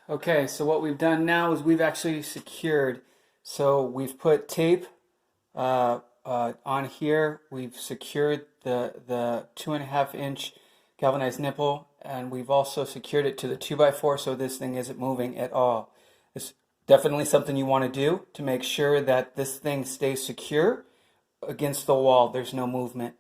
Okay, so what we've done now is we've actually secured. So we've put tape on here. We've secured the 2.5 inch galvanized nipple, and we've also secured it to the 2x4 so this thing isn't moving at all. It's definitely something you want to do to make sure that this thing stays secure against the wall. There's no movement.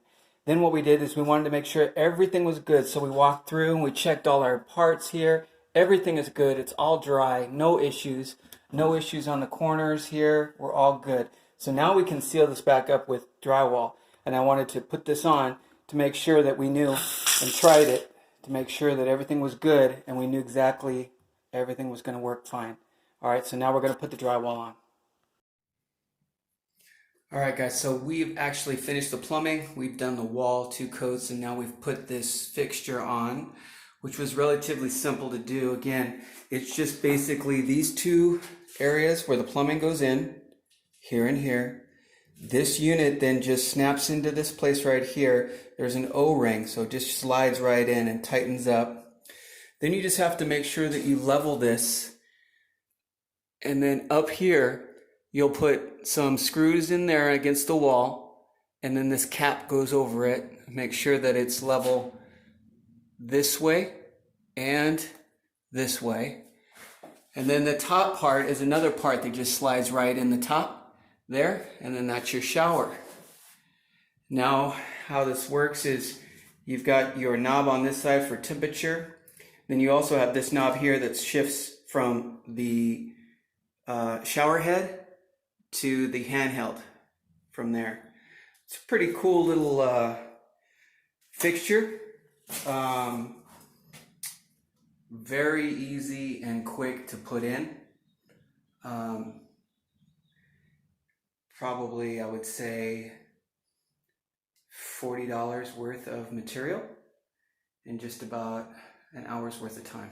Then what we did is we wanted to make sure everything was good. So we walked through and we checked all our parts here. Everything is good. It's all dry. No issues. No issues on the corners here. We're all good. So now we can seal this back up with drywall. And I wanted to put this on to make sure that we knew and tried it to make sure that everything was good and we knew exactly everything was going to work fine. All right, so now we're going to put the drywall on. All right, guys, so we've actually finished the plumbing. We've done the wall, 2 coats, and now we've put this fixture on, which was relatively simple to do. Again, it's just basically these 2 areas where the plumbing goes in, here and here. This unit then just snaps into this place right here. There's an O-ring, so it just slides right in and tightens up. Then you just have to make sure that you level this, and then up here, you'll put some screws in there against the wall, and then this cap goes over it. Make sure that it's level this way and this way. And then the top part is another part that just slides right in the top there, and then that's your shower. Now, how this works is you've got your knob on this side for temperature. Then you also have this knob here that shifts from the shower head to the handheld from there. It's a pretty cool little fixture. Very easy and quick to put in. Probably, I would say, $40 worth of material in just about an hour's worth of time.